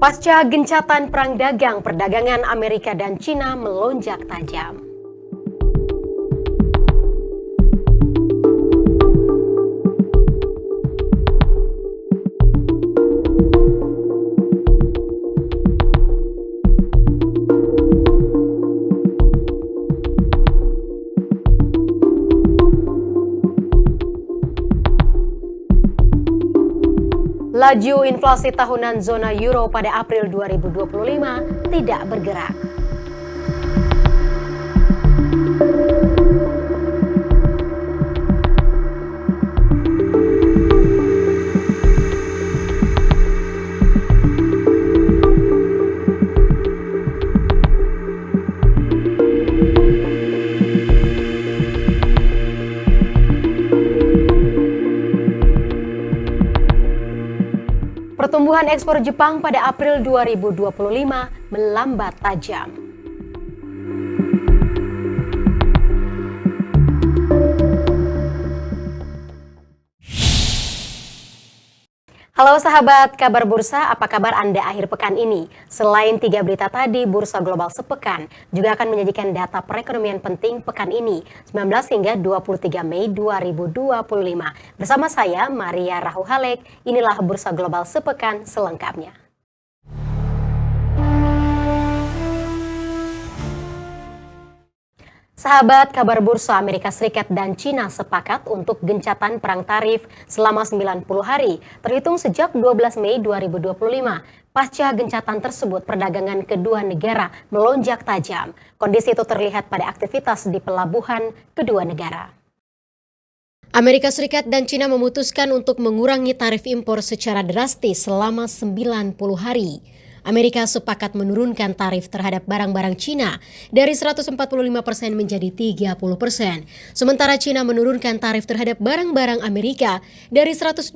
Pasca gencatan perang dagang, perdagangan Amerika dan Cina melonjak tajam. Laju inflasi tahunan zona euro pada April 2025 tidak bergerak. Pertumbuhan ekspor Jepang pada April 2025 melambat tajam. Halo sahabat kabar bursa, apa kabar Anda akhir pekan ini? Selain 3 berita tadi, Bursa Global Sepekan juga akan menyajikan data perekonomian penting pekan ini, 19 hingga 23 Mei 2025. Bersama saya, Maria Rahuhalek, inilah Bursa Global Sepekan selengkapnya. Sahabat kabar bursa, Amerika Serikat dan Cina sepakat untuk gencatan perang tarif selama 90 hari, terhitung sejak 12 Mei 2025. Pasca gencatan tersebut, perdagangan kedua negara melonjak tajam. Kondisi itu terlihat pada aktivitas di pelabuhan kedua negara. Amerika Serikat dan Cina memutuskan untuk mengurangi tarif impor secara drastis selama 90 hari. Amerika sepakat menurunkan tarif terhadap barang-barang Cina dari 145% menjadi 30%. Sementara Cina menurunkan tarif terhadap barang-barang Amerika dari 125%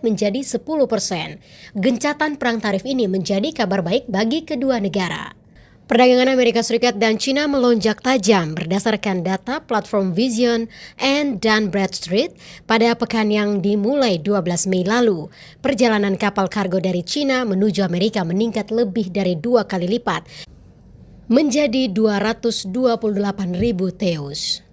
menjadi 10%. Gencatan perang tarif ini menjadi kabar baik bagi kedua negara. Perdagangan Amerika Serikat dan Cina melonjak tajam berdasarkan data platform Vision and Dun Bradstreet pada pekan yang dimulai 12 Mei lalu. Perjalanan kapal kargo dari Cina menuju Amerika meningkat lebih dari 2 kali lipat menjadi 228.000 TEUs.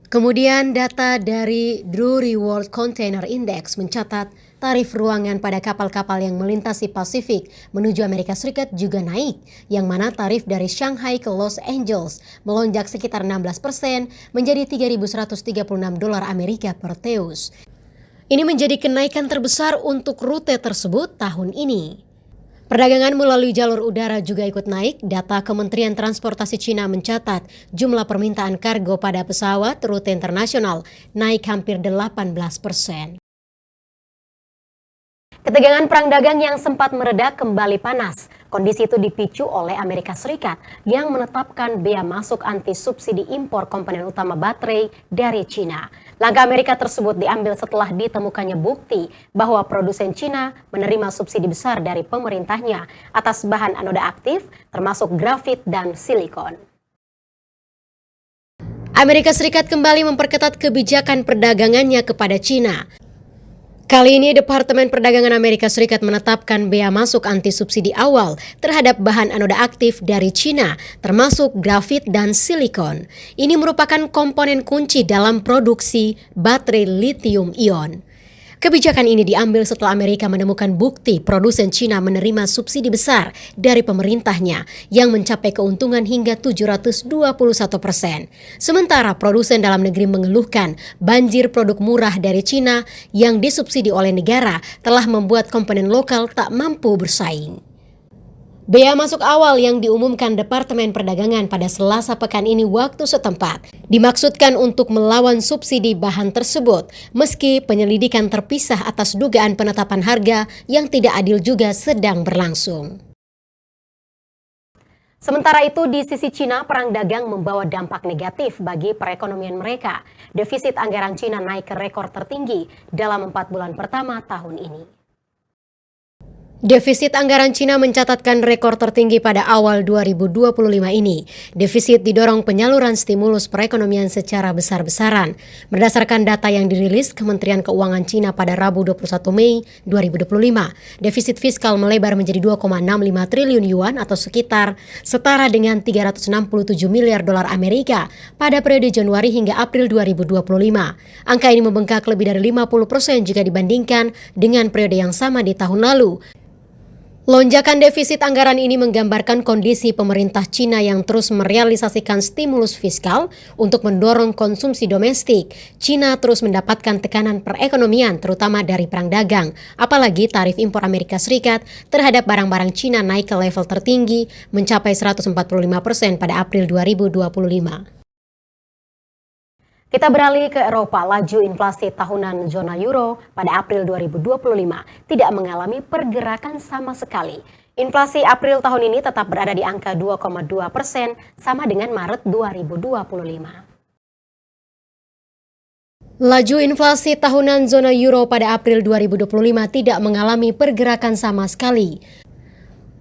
Kemudian data dari Drewry World Container Index mencatat tarif ruangan pada kapal-kapal yang melintasi Pasifik menuju Amerika Serikat juga naik, yang mana tarif dari Shanghai ke Los Angeles melonjak sekitar 16% menjadi $3.136 Amerika per TEUs. Ini menjadi kenaikan terbesar untuk rute tersebut tahun ini. Perdagangan melalui jalur udara juga ikut naik. Data Kementerian Transportasi Cina mencatat jumlah permintaan kargo pada pesawat rute internasional naik hampir 18%. Ketegangan perang dagang yang sempat mereda kembali panas. Kondisi itu dipicu oleh Amerika Serikat yang menetapkan bea masuk anti subsidi impor komponen utama baterai dari Cina. Langkah Amerika tersebut diambil setelah ditemukannya bukti bahwa produsen Cina menerima subsidi besar dari pemerintahnya atas bahan anoda aktif termasuk grafit dan silikon. Amerika Serikat kembali memperketat kebijakan perdagangannya kepada Cina. Kali ini Departemen Perdagangan Amerika Serikat menetapkan bea masuk anti subsidi awal terhadap bahan anoda aktif dari Cina, termasuk grafit dan silikon. Ini merupakan komponen kunci dalam produksi baterai lithium ion. Kebijakan ini diambil setelah Amerika menemukan bukti produsen Cina menerima subsidi besar dari pemerintahnya yang mencapai keuntungan hingga 721%. Sementara produsen dalam negeri mengeluhkan banjir produk murah dari Cina yang disubsidi oleh negara telah membuat komponen lokal tak mampu bersaing. Bea masuk awal yang diumumkan Departemen Perdagangan pada Selasa pekan ini waktu setempat dimaksudkan untuk melawan subsidi bahan tersebut, meski penyelidikan terpisah atas dugaan penetapan harga yang tidak adil juga sedang berlangsung. Sementara itu di sisi Cina, perang dagang membawa dampak negatif bagi perekonomian mereka. Defisit anggaran Cina naik ke rekor tertinggi dalam 4 bulan pertama tahun ini. Defisit anggaran Cina mencatatkan rekor tertinggi pada awal 2025 ini. Defisit didorong penyaluran stimulus perekonomian secara besar-besaran. Berdasarkan data yang dirilis Kementerian Keuangan Cina pada Rabu 21 Mei 2025, defisit fiskal melebar menjadi 2,65 triliun yuan atau sekitar setara dengan 367 miliar dolar Amerika pada periode Januari hingga April 2025. Angka ini membengkak lebih dari 50% jika dibandingkan dengan periode yang sama di tahun lalu. Lonjakan defisit anggaran ini menggambarkan kondisi pemerintah Cina yang terus merealisasikan stimulus fiskal untuk mendorong konsumsi domestik. Cina terus mendapatkan tekanan perekonomian terutama dari perang dagang, apalagi tarif impor Amerika Serikat terhadap barang-barang Cina naik ke level tertinggi mencapai 145% pada April 2025. Kita beralih ke Eropa. Laju inflasi tahunan zona euro pada April 2025 tidak mengalami pergerakan sama sekali. Inflasi April tahun ini tetap berada di angka 2,2%, sama dengan Maret 2025. Laju inflasi tahunan zona euro pada April 2025 tidak mengalami pergerakan sama sekali.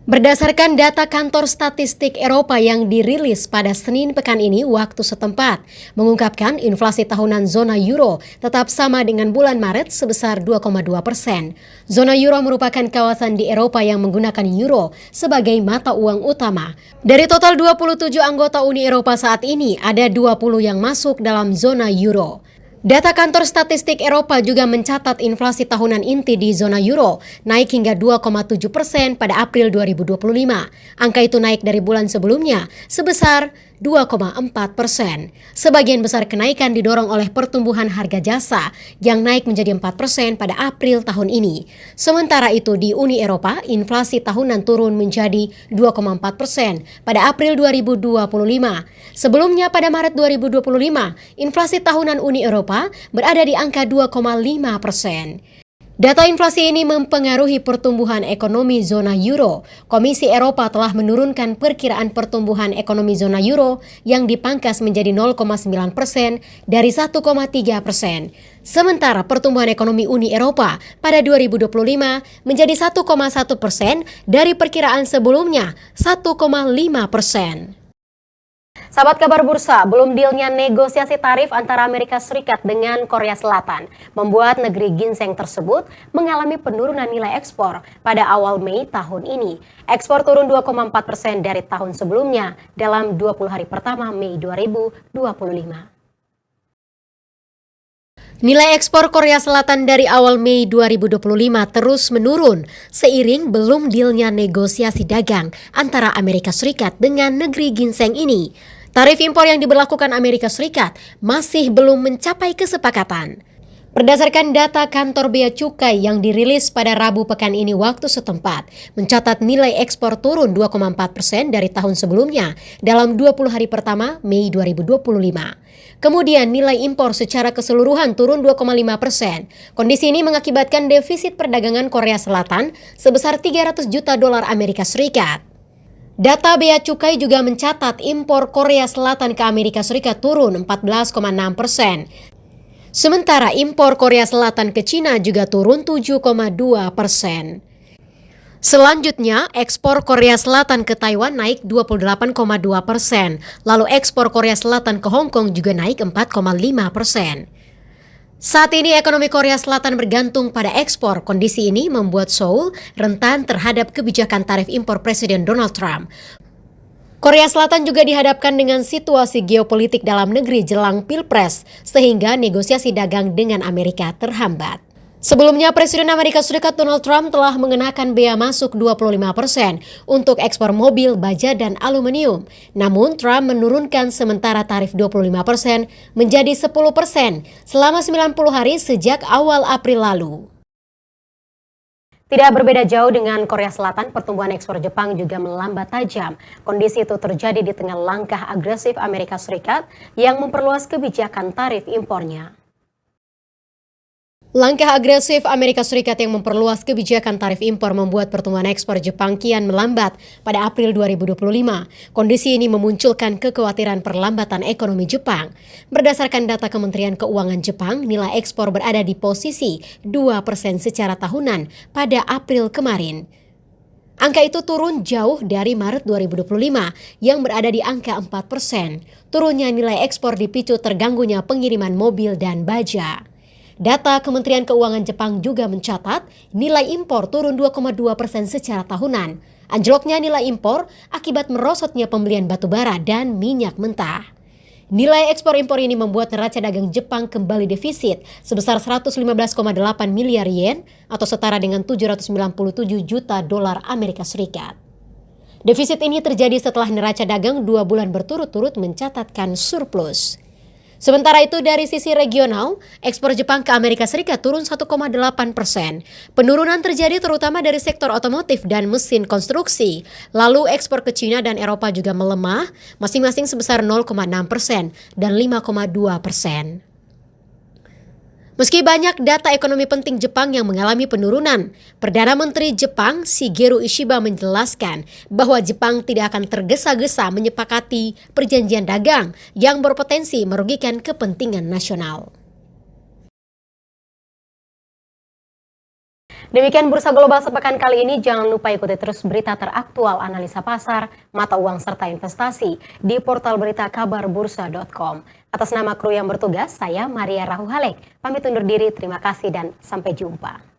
Berdasarkan data kantor statistik Eropa yang dirilis pada Senin pekan ini waktu setempat, mengungkapkan inflasi tahunan zona euro tetap sama dengan bulan Maret sebesar 2,2%. Zona euro merupakan kawasan di Eropa yang menggunakan euro sebagai mata uang utama. Dari total 27 anggota Uni Eropa saat ini, ada 20 yang masuk dalam zona euro. Data kantor statistik Eropa juga mencatat inflasi tahunan inti di zona euro naik hingga 2,7% pada April 2025. Angka itu naik dari bulan sebelumnya sebesar 2,4%. Sebagian besar kenaikan didorong oleh pertumbuhan harga jasa yang naik menjadi 4% pada April tahun ini. Sementara itu di Uni Eropa, inflasi tahunan turun menjadi 2,4% pada April 2025. Sebelumnya pada Maret 2025, inflasi tahunan Uni Eropa berada di angka 2,5%. Data inflasi ini mempengaruhi pertumbuhan ekonomi zona euro. Komisi Eropa telah menurunkan perkiraan pertumbuhan ekonomi zona euro yang dipangkas menjadi 0,9% dari 1,3%. Sementara pertumbuhan ekonomi Uni Eropa pada 2025 menjadi 1,1% dari perkiraan sebelumnya 1,5%. Sahabat kabar bursa, belum dealnya negosiasi tarif antara Amerika Serikat dengan Korea Selatan membuat negeri ginseng tersebut mengalami penurunan nilai ekspor pada awal Mei tahun ini. Ekspor turun 2,4% dari tahun sebelumnya dalam 20 hari pertama Mei 2025. Nilai ekspor Korea Selatan dari awal Mei 2025 terus menurun seiring belum dealnya negosiasi dagang antara Amerika Serikat dengan negeri ginseng ini. Tarif impor yang diberlakukan Amerika Serikat masih belum mencapai kesepakatan. Berdasarkan data kantor bea cukai yang dirilis pada Rabu pekan ini waktu setempat, mencatat nilai ekspor turun 2,4% dari tahun sebelumnya dalam 20 hari pertama Mei 2025. Kemudian nilai impor secara keseluruhan turun 2,5%. Kondisi ini mengakibatkan defisit perdagangan Korea Selatan sebesar 300 juta dolar Amerika Serikat. Data bea cukai juga mencatat impor Korea Selatan ke Amerika Serikat turun 14,6%. Sementara impor Korea Selatan ke Cina juga turun 7,2%. Selanjutnya, ekspor Korea Selatan ke Taiwan naik 28,2%. Lalu ekspor Korea Selatan ke Hong Kong juga naik 4,5%. Saat ini ekonomi Korea Selatan bergantung pada ekspor. Kondisi ini membuat Seoul rentan terhadap kebijakan tarif impor Presiden Donald Trump. Korea Selatan juga dihadapkan dengan situasi geopolitik dalam negeri jelang Pilpres, sehingga negosiasi dagang dengan Amerika terhambat. Sebelumnya, Presiden Amerika Serikat Donald Trump telah mengenakan bea masuk 25% untuk ekspor mobil, baja, dan aluminium. Namun, Trump menurunkan sementara tarif 25% menjadi 10% selama 90 hari sejak awal April lalu. Tidak berbeda jauh dengan Korea Selatan, pertumbuhan ekspor Jepang juga melambat tajam. Kondisi itu terjadi di tengah langkah agresif Amerika Serikat yang memperluas kebijakan tarif impornya. Langkah agresif Amerika Serikat yang memperluas kebijakan tarif impor membuat pertumbuhan ekspor Jepang kian melambat pada April 2025. Kondisi ini memunculkan kekhawatiran perlambatan ekonomi Jepang. Berdasarkan data Kementerian Keuangan Jepang, nilai ekspor berada di posisi 2% secara tahunan pada April kemarin. Angka itu turun jauh dari Maret 2025 yang berada di angka 4%. Turunnya nilai ekspor dipicu terganggunya pengiriman mobil dan baja. Data Kementerian Keuangan Jepang juga mencatat nilai impor turun 2,2% secara tahunan. Anjloknya nilai impor akibat merosotnya pembelian batu bara dan minyak mentah. Nilai ekspor-impor ini membuat neraca dagang Jepang kembali defisit sebesar 115,8 miliar yen atau setara dengan 797 juta dolar Amerika Serikat. Defisit ini terjadi setelah neraca dagang 2 bulan berturut-turut mencatatkan surplus. Sementara itu dari sisi regional, ekspor Jepang ke Amerika Serikat turun 1,8%. Penurunan terjadi terutama dari sektor otomotif dan mesin konstruksi. Lalu ekspor ke China dan Eropa juga melemah, masing-masing sebesar 0,6% dan 5,2%. Meski banyak data ekonomi penting Jepang yang mengalami penurunan, Perdana Menteri Jepang Shigeru Ishiba menjelaskan bahwa Jepang tidak akan tergesa-gesa menyepakati perjanjian dagang yang berpotensi merugikan kepentingan nasional. Demikian Bursa Global sepekan kali ini. Jangan lupa ikuti terus berita teraktual, analisa pasar, mata uang, serta investasi di portal berita kabarbursa.com. Atas nama kru yang bertugas, saya Maria Rahuhalek. Pamit undur diri, terima kasih dan sampai jumpa.